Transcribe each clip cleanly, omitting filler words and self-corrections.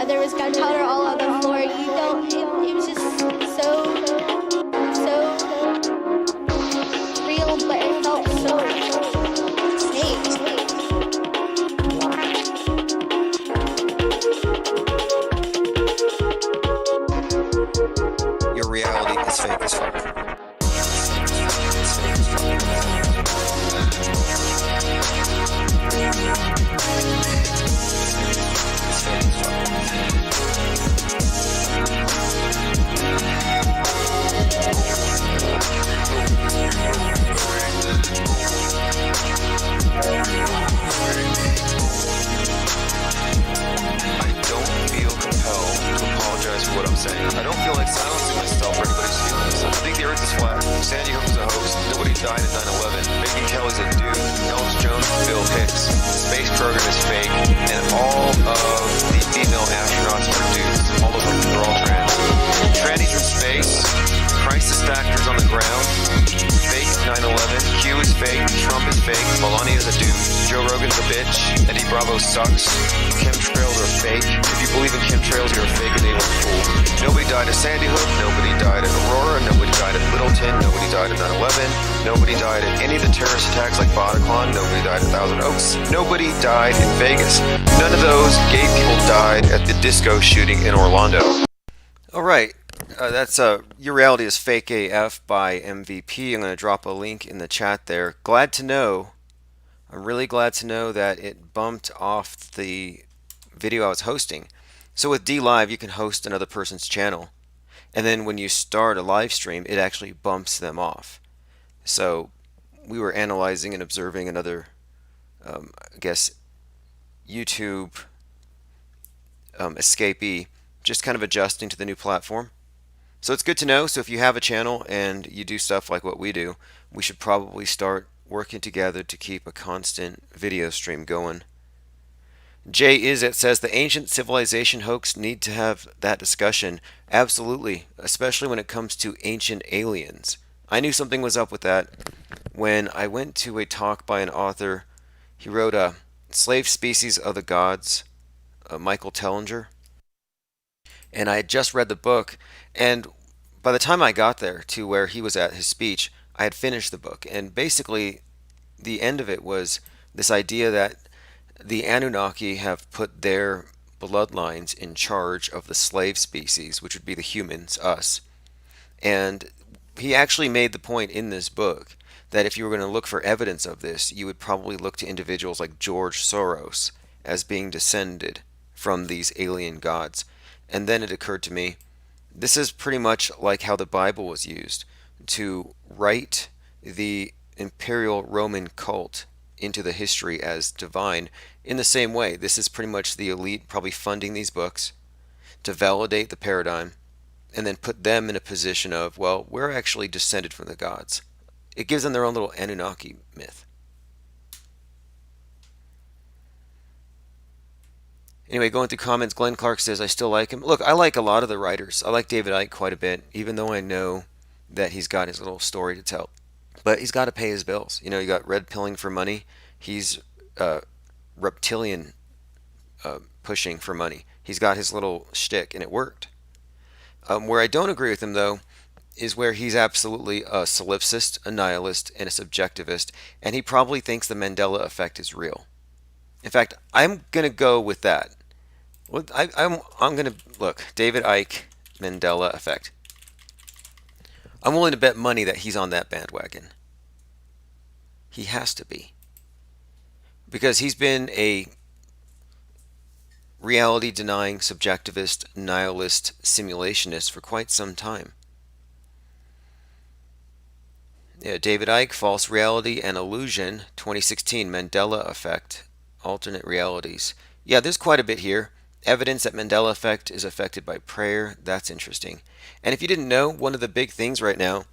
There was gunpowder all on the floor. You don't. It was just so real, but it felt so fake. Your reality is fake as fuck. What I'm saying. I don't feel like silencing myself or anybody's feelings. I think the earth is flat. Sandy Hook is a hoax. Nobody died at 9/11. Megan Kelly's a dude. Ellis Jones and Bill Hicks. The space program is fake. And all of the female astronauts are dudes. All of them. They're all trans. Trannies in space. Crisis factors on the ground. Fake 9/11. Q is fake. Trump is fake. Melania is a dude. Joe Rogan's a bitch. Eddie Bravo sucks. Chemtrails are fake. If you believe in chemtrails, you're a fake enabling fool. Nobody died at Sandy Hook. Nobody died at Aurora. Nobody died at Littleton. Nobody died at 9/11. Nobody died at any of the terrorist attacks like Bataclan. Nobody died at Thousand Oaks. Nobody died in Vegas. None of those gay people died at the disco shooting in Orlando. All right. That's Your Reality is Fake AF by MVP. I'm going to drop a link in the chat there. I'm really glad to know that it bumped off the video I was hosting. So with D Live, you can host another person's channel. And then when you start a live stream, it actually bumps them off. So we were analyzing and observing another, I guess, YouTube escapee, just kind of adjusting to the new platform. So it's good to know. So if you have a channel and you do stuff like what we do, we should probably start working together to keep a constant video stream going. Jay It says the ancient civilization hoax need to have that discussion. Absolutely, especially when it comes to ancient aliens. I knew something was up with that when I went to a talk by an author. He wrote a Slave Species of the Gods, Michael Tellinger. And I had just read the book, and by the time I got there to where he was at his speech, I had finished the book. And basically, the end of it was this idea that the Anunnaki have put their bloodlines in charge of the slave species, which would be the humans, us. And he actually made the point in this book that if you were going to look for evidence of this, you would probably look to individuals like George Soros as being descended from these alien gods. And then it occurred to me, this is pretty much like how the Bible was used to write the imperial Roman cult into the history as divine. In the same way, this is pretty much the elite probably funding these books to validate the paradigm and then put them in a position of, well, we're actually descended from the gods. It gives them their own little Anunnaki myth. Anyway, going through comments, Glenn Clark says, I still like him. Look, I like a lot of the writers. I like David Icke quite a bit, even though I know that he's got his little story to tell. But he's got to pay his bills. You know, you got red pilling for money. He's reptilian pushing for money. He's got his little shtick, and it worked. Where I don't agree with him, though, is where he's absolutely a solipsist, a nihilist, and a subjectivist, and he probably thinks the Mandela effect is real. In fact, I'm going to go with that. I'm going to look, David Icke, Mandela effect. I'm willing to bet money that he's on that bandwagon. He has to be. Because he's been a reality-denying, subjectivist, nihilist, simulationist for quite some time. Yeah, David Icke, False Reality and Illusion, 2016, Mandela Effect, Alternate Realities. Yeah, there's quite a bit here. Evidence that Mandela effect is affected by prayer. That's interesting. And if you didn't know, one of the big things right now,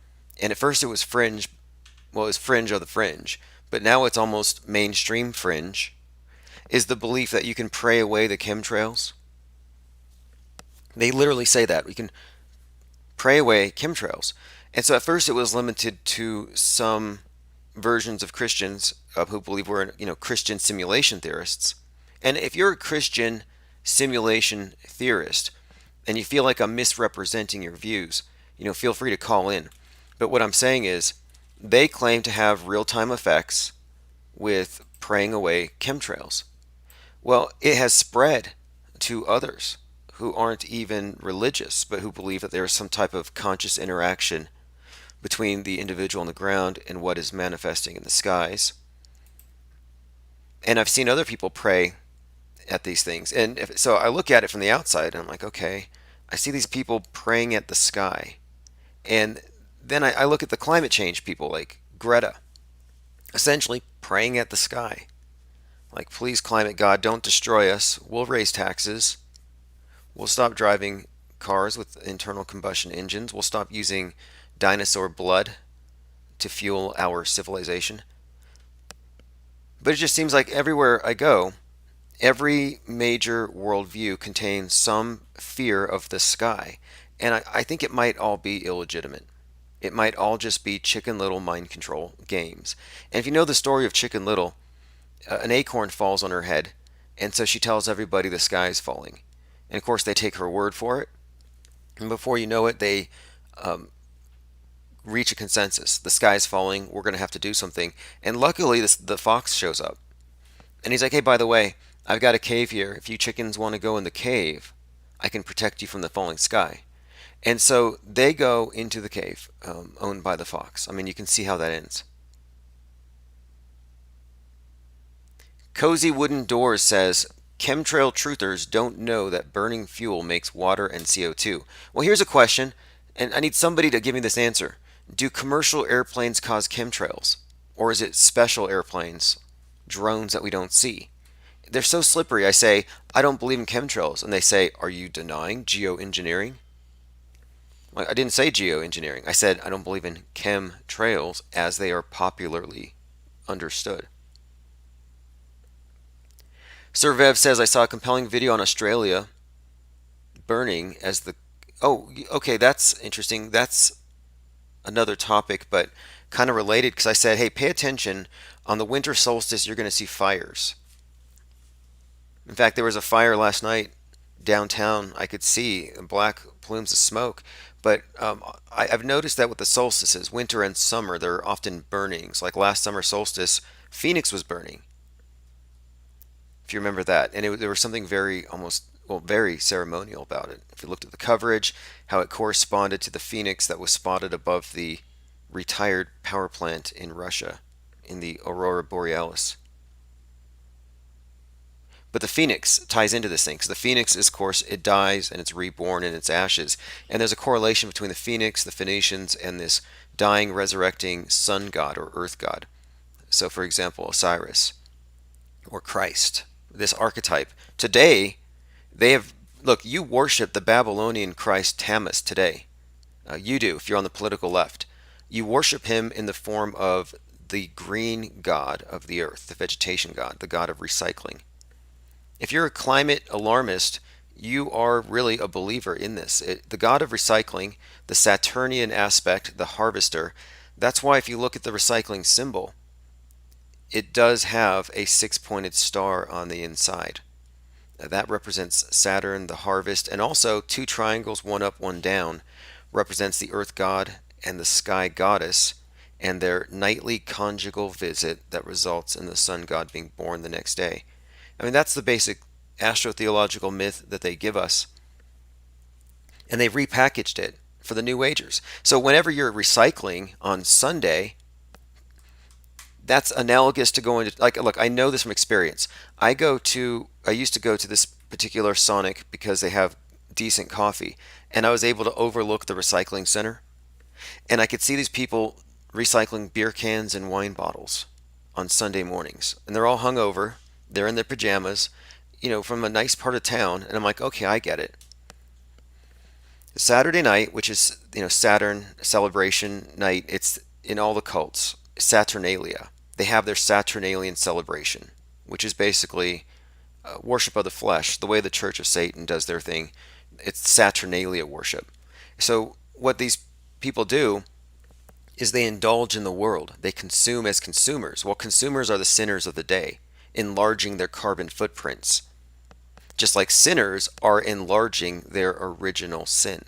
and at first it was fringe, well, it was fringe of the fringe, but now it's almost mainstream fringe, is the belief that you can pray away the chemtrails. They literally say that. We can pray away chemtrails. And so at first it was limited to some versions of Christians who believe we're Christian simulation theorists. And if you're a Christian simulation theorist and you feel like I'm misrepresenting your views, feel free to call in. But what I'm saying is, they claim to have real time effects with praying away chemtrails. Well, it has spread to others who aren't even religious, but who believe that there is some type of conscious interaction between the individual on the ground and what is manifesting in the skies. And I've seen other people pray at these things. And so I look at it from the outside and I'm like, okay, I see these people praying at the sky. And then I look at the climate change people like Greta, essentially praying at the sky. Like, please, climate God, don't destroy us. We'll raise taxes. We'll stop driving cars with internal combustion engines. We'll stop using dinosaur blood to fuel our civilization. But it just seems like everywhere I go, every major worldview contains some fear of the sky. And I think it might all be illegitimate. It might all just be Chicken Little mind control games. And if you know the story of Chicken Little, an acorn falls on her head, and so she tells everybody the sky is falling. And of course, they take her word for it. And before you know it, they reach a consensus. The sky is falling. We're going to have to do something. And luckily, the fox shows up. And he's like, hey, by the way, I've got a cave here. If you chickens want to go in the cave, I can protect you from the falling sky. And so they go into the cave owned by the fox. I mean, you can see how that ends. Cozy Wooden Doors says, chemtrail truthers don't know that burning fuel makes water and CO2. Well, here's a question, and I need somebody to give me this answer. Do commercial airplanes cause chemtrails? Or is it special airplanes, drones that we don't see? They're so slippery. I say, I don't believe in chemtrails. And they say, are you denying geoengineering? I didn't say geoengineering. I said, I don't believe in chemtrails as they are popularly understood. Survev says, I saw a compelling video on Australia burning as the... Oh, okay, that's interesting. That's another topic, but kind of related because I said, hey, pay attention. On the winter solstice, you're going to see fires. In fact, there was a fire last night downtown. I could see black plumes of smoke. But I've noticed that with the solstices, winter and summer, there are often burnings. Like last summer solstice, Phoenix was burning, if you remember that. And there was something very ceremonial about it. If you looked at the coverage, how it corresponded to the Phoenix that was spotted above the retired power plant in Russia in the Aurora Borealis. But the Phoenix ties into this thing because the Phoenix is, of course, it dies and it's reborn in its ashes. And there's a correlation between the Phoenix, the Phoenicians, and this dying, resurrecting sun god or earth god. So, for example, Osiris or Christ, this archetype. Today, look, you worship the Babylonian Christ Tammuz today. You do, if you're on the political left. You worship him in the form of the green god of the earth, the vegetation god, the god of recycling. If you're a climate alarmist, you are really a believer in this. The god of recycling, the Saturnian aspect, the harvester, that's why if you look at the recycling symbol, it does have a six-pointed star on the inside. That represents Saturn, the harvest, and also two triangles, one up, one down, represents the earth god and the sky goddess, and their nightly conjugal visit that results in the sun god being born the next day. I mean, that's the basic astrotheological myth that they give us. And they've repackaged it for the New Agers. So whenever you're recycling on Sunday, that's analogous to going to, like, look, I know this from experience. I used to go to this particular Sonic because they have decent coffee, and I was able to overlook the recycling center, and I could see these people recycling beer cans and wine bottles on Sunday mornings, and they're all hungover. They're in their pajamas, from a nice part of town, and I'm like, okay, I get it. Saturday night, which is, Saturn celebration night, it's in all the cults, Saturnalia. They have their Saturnalian celebration, which is basically worship of the flesh, the way the Church of Satan does their thing. It's Saturnalia worship. So what these people do is they indulge in the world. They consume as consumers. Well, consumers are the sinners of the day, enlarging their carbon footprints. just like sinners are enlarging their original sin.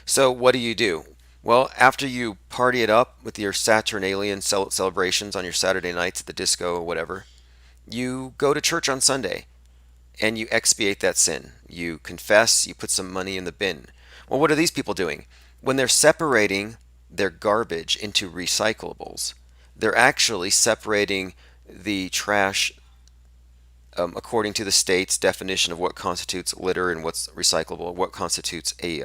So, what do? Well, after you party it up with your Saturnalian celebrations on your Saturday nights at the disco or whatever, you go to church on Sunday and you expiate that sin. You confess, you put some money in the bin. Well, what are these people doing? When they're separating their garbage into recyclables, they're actually separating the trash according to the state's definition of what constitutes litter and what's recyclable, what constitutes a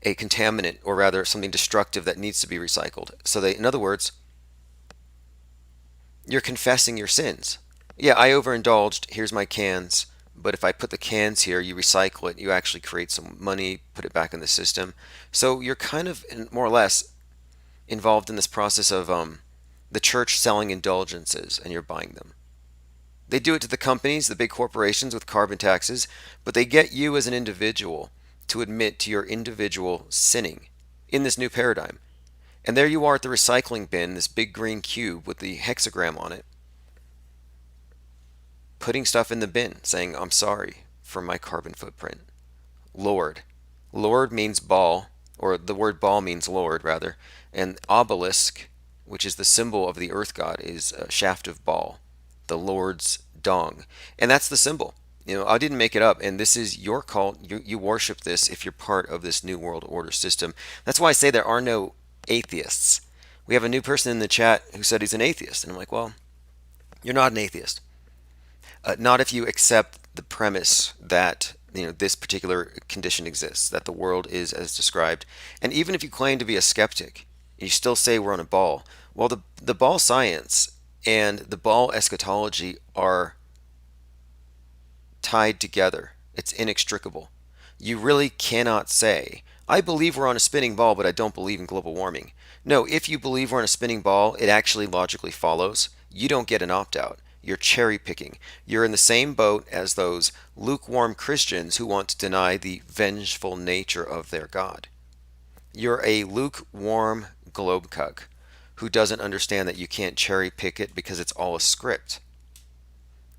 contaminant, or rather something destructive that needs to be recycled. So they, in other words, you're confessing your sins. Yeah, I overindulged. Here's my cans. But if I put the cans here, you recycle it, you actually create some money, put it back in the system. So you're kind of more or less involved in this process of the church selling indulgences and you're buying them. They do it to the companies, the big corporations with carbon taxes, but they get you as an individual to admit to your individual sinning in this new paradigm. And there you are at the recycling bin, this big green cube with the hexagram on it, putting stuff in the bin, saying, I'm sorry for my carbon footprint. Lord. Lord means ball, or the word ball means Lord, rather. And obelisk, which is the symbol of the earth god, is a shaft of ball, the Lord's dong. And that's the symbol. I didn't make it up, and this is your cult. You worship this if you're part of this New World Order system. That's why I say there are no atheists. We have a new person in the chat who said he's an atheist, and I'm like, well, you're not an atheist. Not if you accept the premise that this particular condition exists, that the world is as described. And even if you claim to be a skeptic, you still say we're on a ball. Well, the ball science and the ball eschatology are tied together. It's inextricable. You really cannot say, I believe we're on a spinning ball, but I don't believe in global warming. No, if you believe we're on a spinning ball, it actually logically follows. You don't get an opt out. You're cherry picking. You're in the same boat as those lukewarm Christians who want to deny the vengeful nature of their God. You're a lukewarm globecuck who doesn't understand that you can't cherry pick it because it's all a script.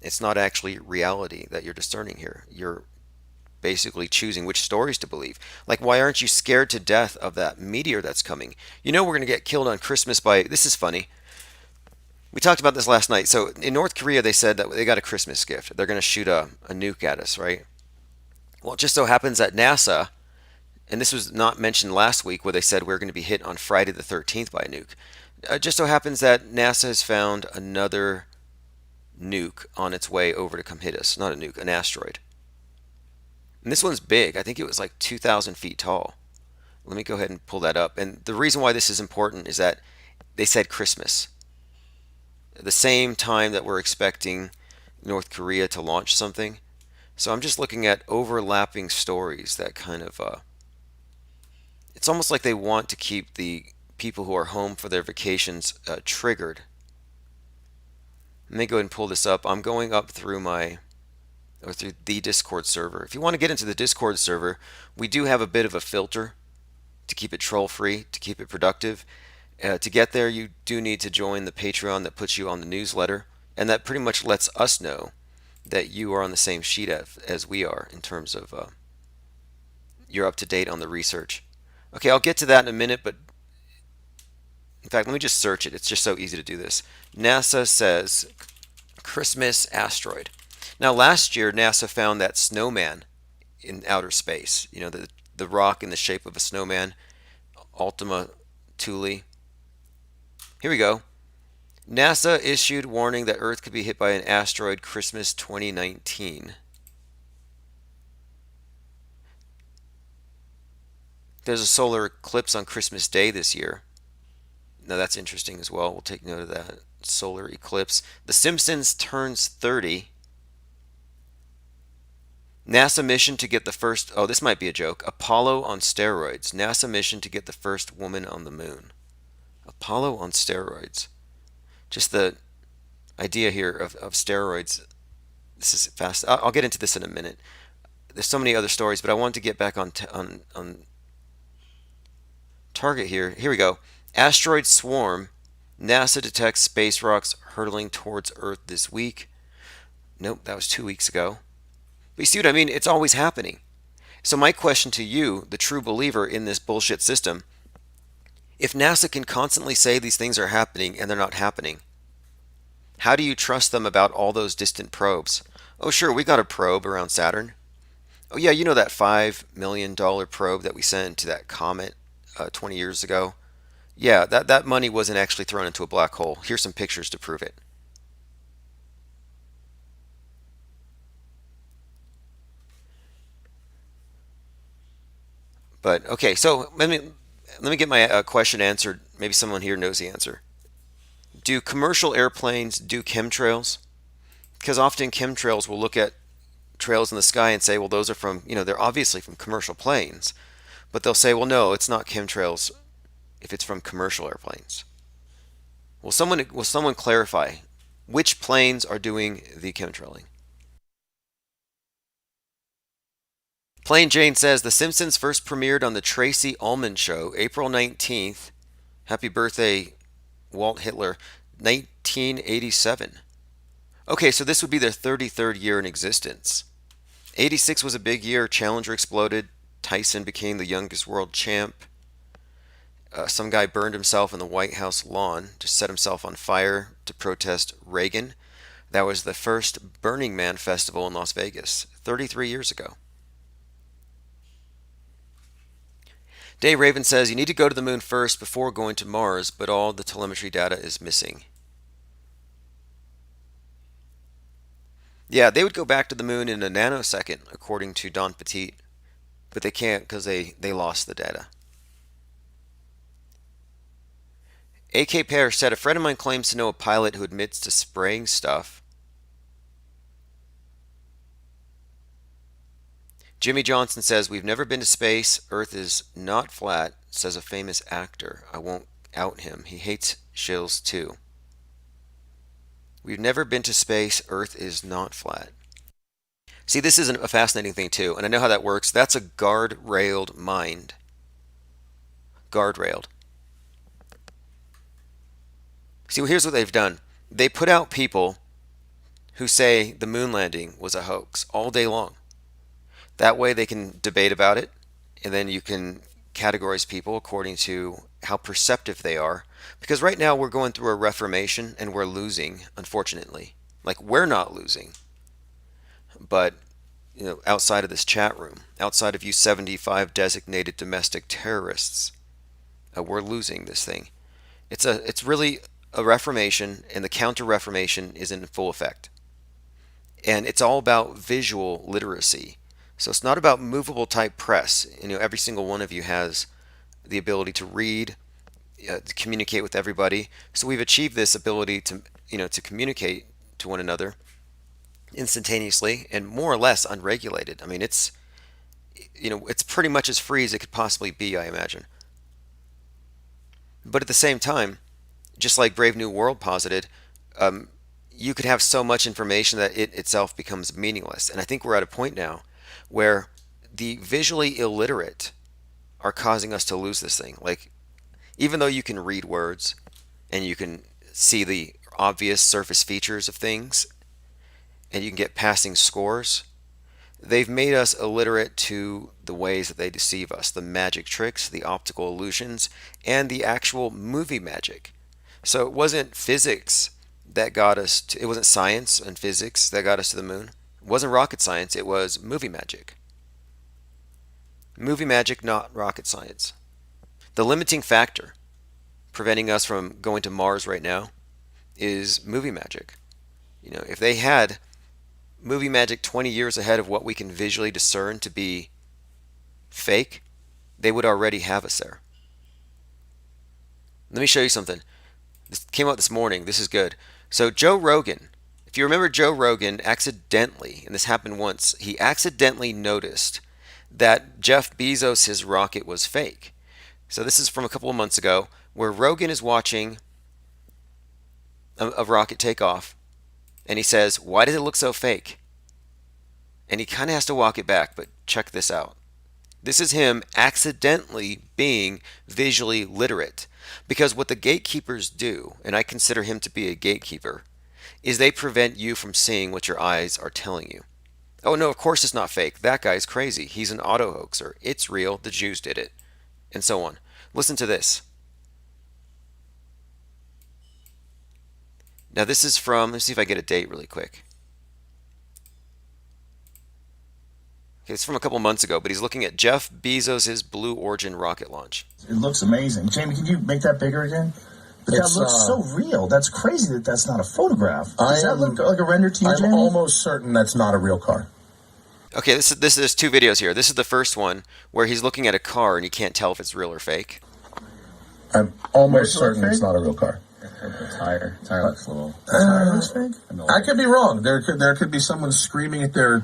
It's not actually reality that you're discerning here. You're basically choosing which stories to believe. Like, why aren't you scared to death of that meteor that's coming? We're going to get killed on Christmas by, this is funny. We talked about this last night. So in North Korea, they said that they got a Christmas gift. They're going to shoot a nuke at us, right? Well, it just so happens that NASA, and this was not mentioned last week where they said we're going to be hit on Friday the 13th by a nuke. It just so happens that NASA has found another nuke on its way over to come hit us. Not a nuke, an asteroid. And this one's big. I think it was like 2,000 feet tall. Let me go ahead and pull that up. And the reason why this is important is that they said Christmas. The same time that we're expecting North Korea to launch something. So I'm just looking at overlapping stories that kind of, it's almost like they want to keep the people who are home for their vacations triggered. Let me go ahead and pull this up. I'm going up through through the Discord server. If you want to get into the Discord server, we do have a bit of a filter to keep it troll free, to keep it productive. To get there, you do need to join the Patreon that puts you on the newsletter, and that pretty much lets us know that you are on the same sheet as we are in terms of you're up to date on the research. Okay, I'll get to that in a minute, but in fact, let me just search it. It's just so easy to do this. NASA says Christmas asteroid. Now, last year, NASA found that snowman in outer space. The rock in the shape of a snowman, Ultima Thule. Here we go. NASA issued warning that Earth could be hit by an asteroid Christmas 2019. There's a solar eclipse on Christmas Day this year. Now that's interesting as well. We'll take note of that. Solar eclipse. The Simpsons turns 30. NASA mission to get the first, oh, this might be a joke. Apollo on steroids. NASA mission to get the first woman on the moon. Apollo on steroids. Just the idea here of steroids. This is fast. I'll get into this in a minute. There's so many other stories, but I wanted to get back on target here. Here we go. Asteroid swarm. NASA detects space rocks hurtling towards Earth this week. Nope, that was 2 weeks ago. But you see what I mean? It's always happening. So, my question to you, the true believer in this bullshit system, if NASA can constantly say these things are happening and they're not happening, how do you trust them about all those distant probes? Oh, sure, we got a probe around Saturn. Oh, yeah, you know that $5 million probe that we sent to that comet 20 years ago? Yeah, that money wasn't actually thrown into a black hole. Here's some pictures to prove it. But okay, so let me get my question answered. Maybe someone here knows the answer. Do commercial airplanes do chemtrails? Because often chemtrails will look at trails in the sky and say, well, those are from, they're obviously from commercial planes. But they'll say, well, no, it's not chemtrails if it's from commercial airplanes. Will someone clarify which planes are doing the chemtrailing? Plain Jane says The Simpsons first premiered on the Tracy Ullman Show, April 19th. Happy birthday, Walt Hitler, 1987. Okay, so this would be their 33rd year in existence. 86 was a big year. Challenger exploded. Tyson became the youngest world champ. Some guy burned himself in the White House lawn to set himself on fire to protest Reagan. That was the first Burning Man festival in Las Vegas, 33 years ago. Dave Raven says you need to go to the moon first before going to Mars, but all the telemetry data is missing. Yeah, they would go back to the moon in a nanosecond, according to Don Petit, but they can't because they lost the data. A.K. Pear said a friend of mine claims to know a pilot who admits to spraying stuff. Jimmy Johnson says we've never been to space. Earth is not flat, says a famous actor. I won't out him. He hates shills too. We've never been to space. Earth is not flat. See, this is a fascinating thing too, and I know how that works. That's a guard-railed mind. Guard-railed. See, well, here's what they've done. They put out people who say the moon landing was a hoax all day long. That way they can debate about it, and then you can categorize people according to how perceptive they are. Because right now we're going through a reformation and we're losing, unfortunately. Like, we're not losing. But, outside of this chat room, outside of you 75 designated domestic terrorists, we're losing this thing. It's really a reformation, and the counter-reformation is in full effect. And it's all about visual literacy. So it's not about movable type press. Every single one of you has the ability to read, to communicate with everybody. So we've achieved this ability to communicate to one another instantaneously and more or less unregulated. I mean, it's pretty much as free as it could possibly be, I imagine. But at the same time, just like Brave New World posited, you could have so much information that it itself becomes meaningless. And I think we're at a point now where the visually illiterate are causing us to lose this thing. Like, even though you can read words and you can see the obvious surface features of things and you can get passing scores, they've made us illiterate to the ways that they deceive us, the magic tricks, the optical illusions, and the actual movie magic. So it wasn't physics that got us to, it wasn't science and physics that got us to the moon. It wasn't rocket science, it was movie magic. Movie magic, not rocket science. The limiting factor preventing us from going to Mars right now is movie magic. If they had movie magic 20 years ahead of what we can visually discern to be fake, they would already have us there. Let me show you something. This came out this morning. This is good. So Joe Rogan, if you remember Joe Rogan accidentally, and this happened once, he accidentally noticed that Jeff Bezos' rocket was fake. So this is from a couple of months ago, where Rogan is watching a rocket take off, and he says, "Why does it look so fake?" And he kind of has to walk it back, but check this out. This is him accidentally being visually literate. Because what the gatekeepers do, and I consider him to be a gatekeeper, is they prevent you from seeing what your eyes are telling you. Oh no, of course it's not fake. That guy's crazy. He's an auto hoaxer. It's real. The Jews did it. And so on. Listen to this. Now this is from, let's see if I get a date really quick. Okay, it's from a couple months ago, but he's looking at Jeff Bezos' Blue Origin rocket launch. It looks amazing. Jamie, can you make that bigger again? But that looks so real. That's crazy that that's not a photograph. Does that look like a render to you, Jamie? I'm almost certain that's not a real car. Okay, there's two videos here. This is the first one where he's looking at a car and you can't tell if it's real or fake. I'm almost certain it's not a real car. The tire looks a little. Tire looks fake. I could be wrong. There could be someone screaming at their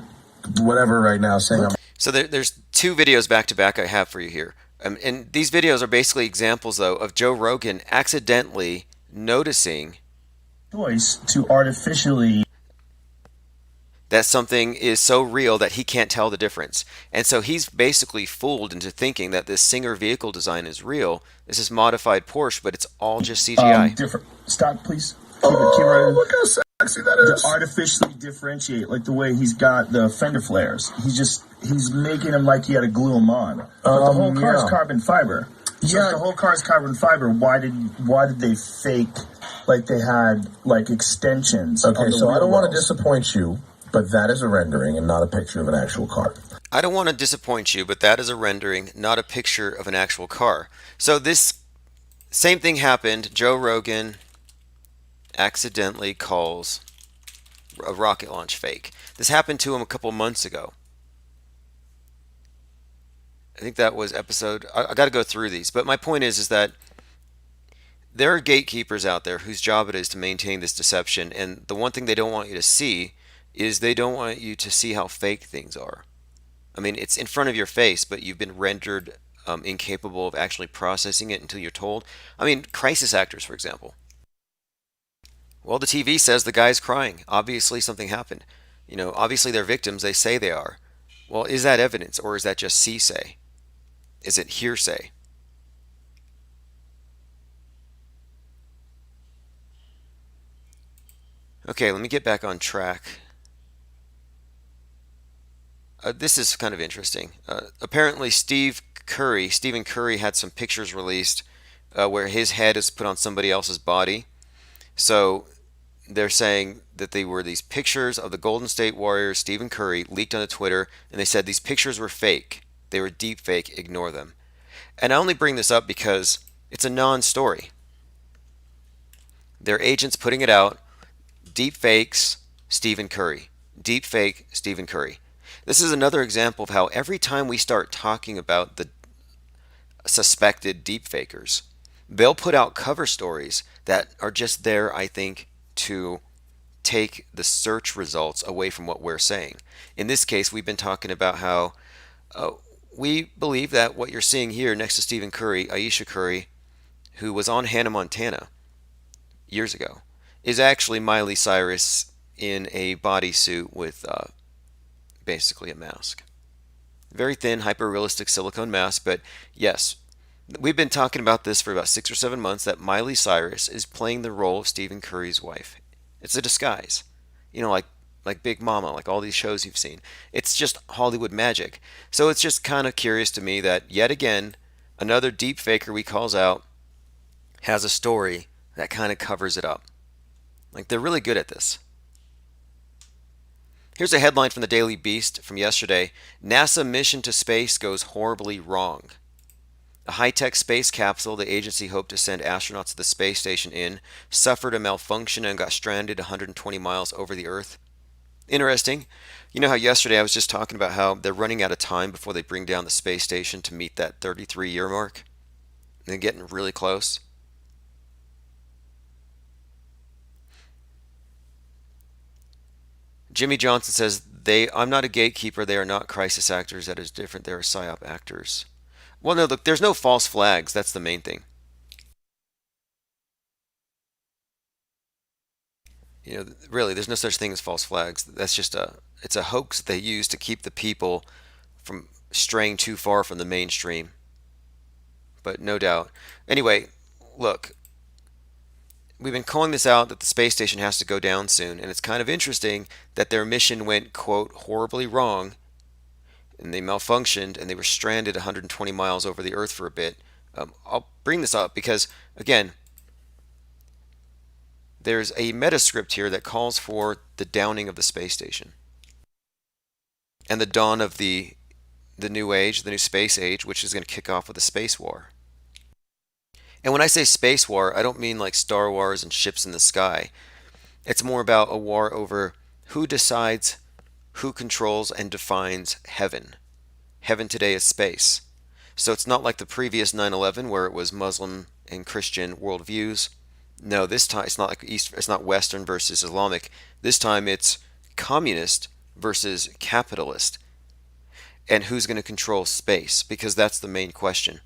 whatever right now saying I'm. So there's two videos back to back I have for you here. And these videos are basically examples, though, of Joe Rogan accidentally noticing choice to artificially that something is so real that he can't tell the difference. And so he's basically fooled into thinking that this Singer vehicle design is real. This is modified Porsche, but it's all just CGI. different. Stop, please. Keep it. Look how sexy that is. To artificially differentiate, like the way he's got the fender flares. He's making them like he had to glue them on. But the whole car is carbon fiber. So if the whole car is carbon fiber, why did they fake like they had like extensions? Okay, so I don't want to wheels? disappoint you, but that is a rendering and not a picture of an actual car. I don't want to disappoint you, but that is a rendering, not a picture of an actual car. So this same thing happened. Joe Rogan accidentally calls a rocket launch fake. This happened to him a couple months ago. I think that was episode. I got to go through these, but my point is that there are gatekeepers out there whose job it is to maintain this deception, and the one thing they don't want you to see is they don't want you to see how fake things are. I mean, it's in front of your face, but you've been rendered incapable of actually processing it until you're told. I mean, crisis actors, for example. Well, the TV says the guy's crying. Obviously, something happened. You know, obviously they're victims. They say they are. Well, is that evidence, or is that just say? Is it hearsay? Okay, let me get back on track. This is kind of interesting. Apparently, Stephen Curry had some pictures released where his head is put on somebody else's body. So they're saying that they were these pictures of the Golden State Warriors, Stephen Curry, leaked onto Twitter, and they said these pictures were fake. They were deep fake, ignore them. And I only bring this up because it's a non-story. Their agents putting it out, deep fakes, Stephen Curry. Deep fake, Stephen Curry. This is another example of how every time we start talking about the suspected deep fakers, they'll put out cover stories that are just there, I think, to take the search results away from what we're saying. In this case, we've been talking about how we believe that what you're seeing here next to Stephen Curry, Aisha Curry, who was on Hannah Montana years ago, is actually Miley Cyrus in a bodysuit with basically a mask. Very thin, hyper-realistic silicone mask, but yes, we've been talking about this for about 6 or 7 months, that Miley Cyrus is playing the role of Stephen Curry's wife. It's a disguise. You know, like Big Mama, like all these shows you've seen. It's just Hollywood magic. So it's just kind of curious to me that, yet again, another deep faker we calls out has a story that kind of covers it up. Like, they're really good at this. Here's a headline from the Daily Beast from yesterday. NASA mission to space goes horribly wrong. A high-tech space capsule the agency hoped to send astronauts to the space station in suffered a malfunction and got stranded 120 miles over the Earth. Interesting. You know how yesterday I was just talking about how they're running out of time before they bring down the space station to meet that 33-year mark? They're getting really close. Jimmy Johnson says, I'm not a gatekeeper. They are not crisis actors. That is different. They are psyop actors. Well, no, look, there's no false flags. That's the main thing. You know, really, there's no such thing as false flags. That's just it's a hoax they use to keep the people from straying too far from the mainstream. But no doubt. Anyway, look, we've been calling this out that the space station has to go down soon, and it's kind of interesting that their mission went, quote, horribly wrong, and they malfunctioned, and they were stranded 120 miles over the Earth for a bit. I'll bring this up because, again, there's a metascript here that calls for the downing of the space station and the dawn of the new age, the new space age, which is going to kick off with a space war. And when I say space war, I don't mean like Star Wars and ships in the sky. It's more about a war over who decides, who controls and defines heaven. Heaven today is space. So it's not like the previous 9/11 where it was Muslim and Christian worldviews. No, this time it's not like it's not Western versus Islamic. This time it's communist versus capitalist. And who's going to control space? Because that's the main question.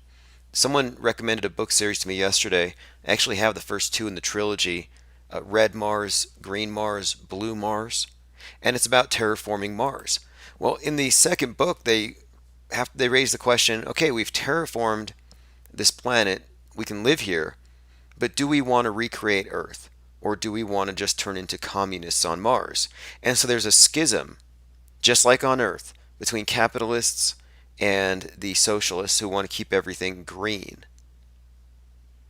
Someone recommended a book series to me yesterday. I actually have the first two in the trilogy, Red Mars, Green Mars, Blue Mars, and it's about terraforming Mars. Well, in the second book, they raise the question, okay, we've terraformed this planet, we can live here, but do we want to recreate Earth? Or do we want to just turn into communists on Mars? And so there's a schism, just like on Earth, between capitalists and the socialists who want to keep everything green.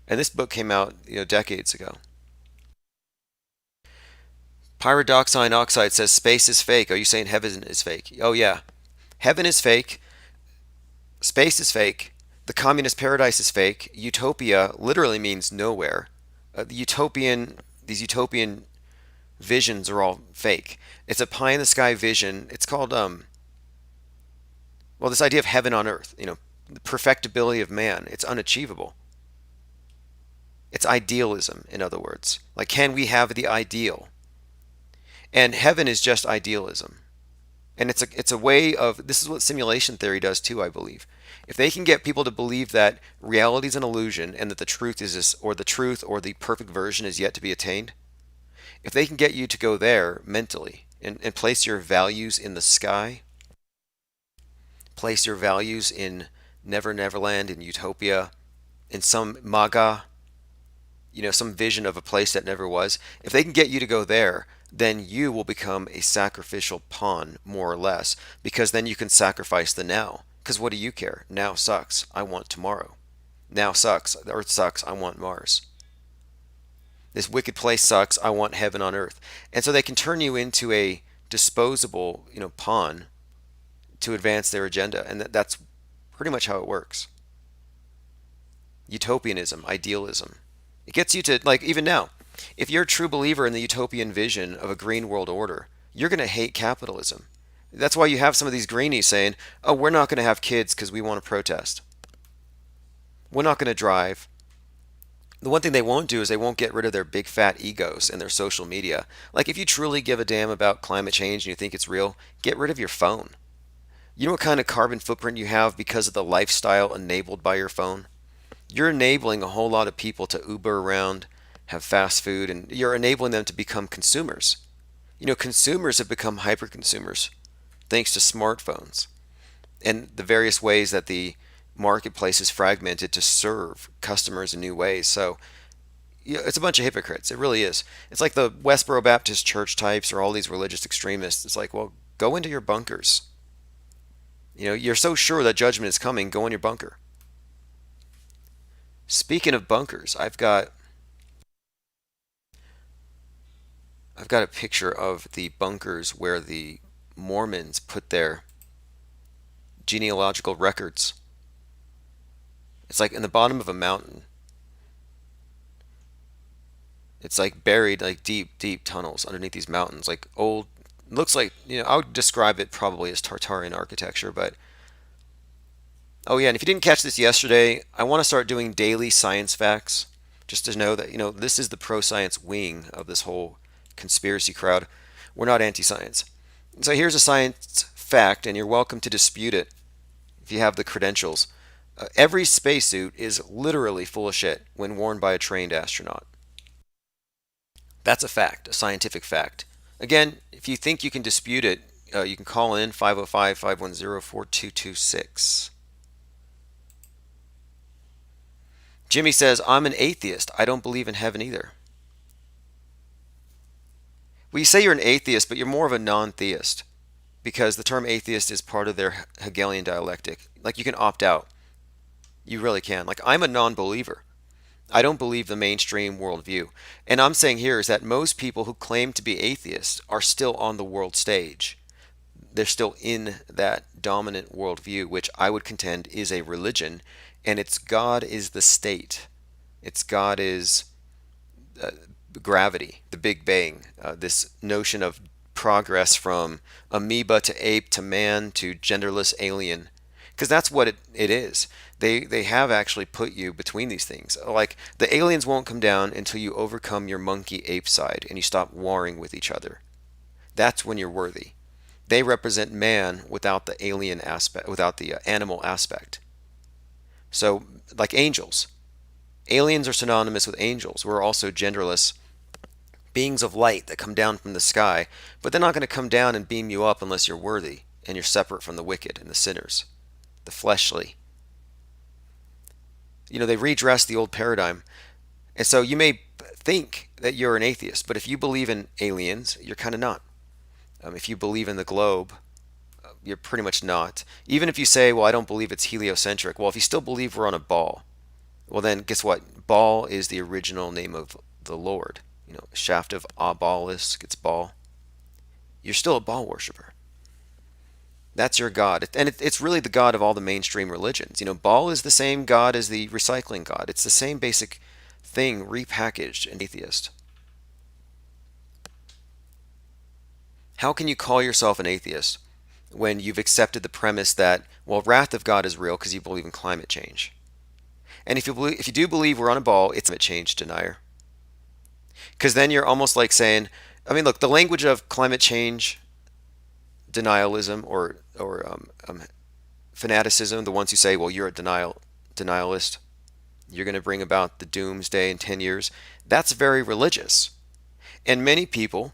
And this book came out, decades ago. Pyridoxine Oxide says space is fake. Are you saying heaven is fake? Oh yeah. Heaven is fake. Space is fake. The communist paradise is fake. Utopia literally means nowhere. These utopian visions are all fake. It's a pie in the sky vision. It's called this idea of heaven on earth, the perfectibility of man, it's unachievable. It's idealism, in other words. Like, can we have the ideal? And heaven is just idealism. And it's a way of, this is what simulation theory does too, I believe. If they can get people to believe that reality is an illusion and that the truth is this, or the truth or the perfect version is yet to be attained, if they can get you to go there mentally and place your values in the sky, place your values in Never Neverland, in Utopia, in some MAGA, some vision of a place that never was. If they can get you to go there, then you will become a sacrificial pawn, more or less, because then you can sacrifice the now. Because what do you care? Now sucks. I want tomorrow. Now sucks. The earth sucks. I want Mars. This wicked place sucks. I want heaven on earth. And so they can turn you into a disposable, pawn to advance their agenda. And that's pretty much how it works. Utopianism, idealism. It gets you to, like, even now, if you're a true believer in the utopian vision of a green world order, you're going to hate capitalism. That's why you have some of these greenies saying, oh, we're not going to have kids because we want to protest. We're not going to drive. The one thing they won't do is they won't get rid of their big fat egos and their social media. Like, if you truly give a damn about climate change and you think it's real, get rid of your phone. You know what kind of carbon footprint you have because of the lifestyle enabled by your phone? You're enabling a whole lot of people to Uber around, have fast food, and you're enabling them to become consumers. Consumers have become hyper consumers thanks to smartphones and the various ways that the marketplace is fragmented to serve customers in new ways. So it's a bunch of hypocrites. It really is. It's like the Westboro Baptist Church types or all these religious extremists. It's like, well, go into your bunkers. You're so sure that judgment is coming, go in your bunker. Speaking of bunkers, I've got a picture of the bunkers where the Mormons put their genealogical records. It's like in the bottom of a mountain. It's like buried, like deep, deep tunnels underneath these mountains, like old, looks like, I would describe it probably as Tartarian architecture, but oh yeah, and if you didn't catch this yesterday, I want to start doing daily science facts, just to know that, this is the pro-science wing of this whole conspiracy crowd. We're not anti-science. So here's a science fact, and you're welcome to dispute it if you have the credentials. Every spacesuit is literally full of shit when worn by a trained astronaut. That's a fact, a scientific fact. Again, if you think you can dispute it, you can call in 505-510-4226. Jimmy says, I'm an atheist. I don't believe in heaven either. Well, you say you're an atheist, but you're more of a non-theist because the term atheist is part of their Hegelian dialectic. Like you can opt out. You really can. Like I'm a non-believer. I don't believe the mainstream worldview. And I'm saying here is that most people who claim to be atheists are still on the world stage. They're still in that dominant worldview, which I would contend is a religion, and its God is the state. Its God is gravity, the Big Bang, this notion of progress from amoeba to ape to man to genderless alien, because that's what it is. They have actually put you between these things. Like the aliens won't come down until you overcome your monkey ape side and you stop warring with each other. That's when you're worthy. They represent man without the alien aspect, without the animal aspect. So, like angels, aliens are synonymous with angels. We're also genderless beings of light that come down from the sky, but they're not going to come down and beam you up unless you're worthy and you're separate from the wicked and the sinners, the fleshly. They redress the old paradigm. And so you may think that you're an atheist, but if you believe in aliens, you're kind of not. If you believe in the globe, you're pretty much not. Even if you say, well, I don't believe it's heliocentric. Well, if you still believe we're on a ball, well, then guess what? Ball is the original name of the Lord. Shaft of Obelisk, it's ball. You're still a ball worshiper. That's your God. And it's really the God of all the mainstream religions. Baal is the same God as the recycling God. It's the same basic thing repackaged in atheist. How can you call yourself an atheist when you've accepted the premise that, well, wrath of God is real because you believe in climate change? And if you do believe we're on a ball, it's a climate change denier. Because then you're almost like saying, look, the language of climate change denialism or fanaticism, the ones who say, well, you're a denialist, you're going to bring about the doomsday in 10 years, that's very religious. And many people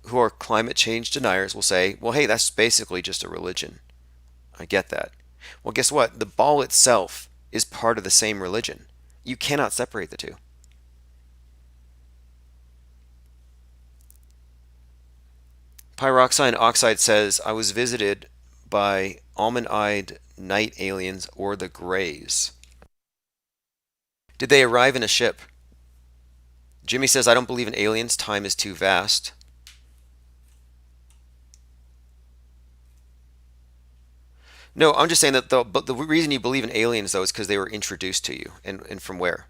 who are climate change deniers will say, well, hey, that's basically just a religion. I get that. Well, guess what? The ball itself is part of the same religion. You cannot separate the two. Pyroxine Oxide says, I was visited by almond-eyed night aliens or the Greys. Did they arrive in a ship? Jimmy says, I don't believe in aliens. Time is too vast. No, I'm just saying that but the reason you believe in aliens, though, is because they were introduced to you. And from where?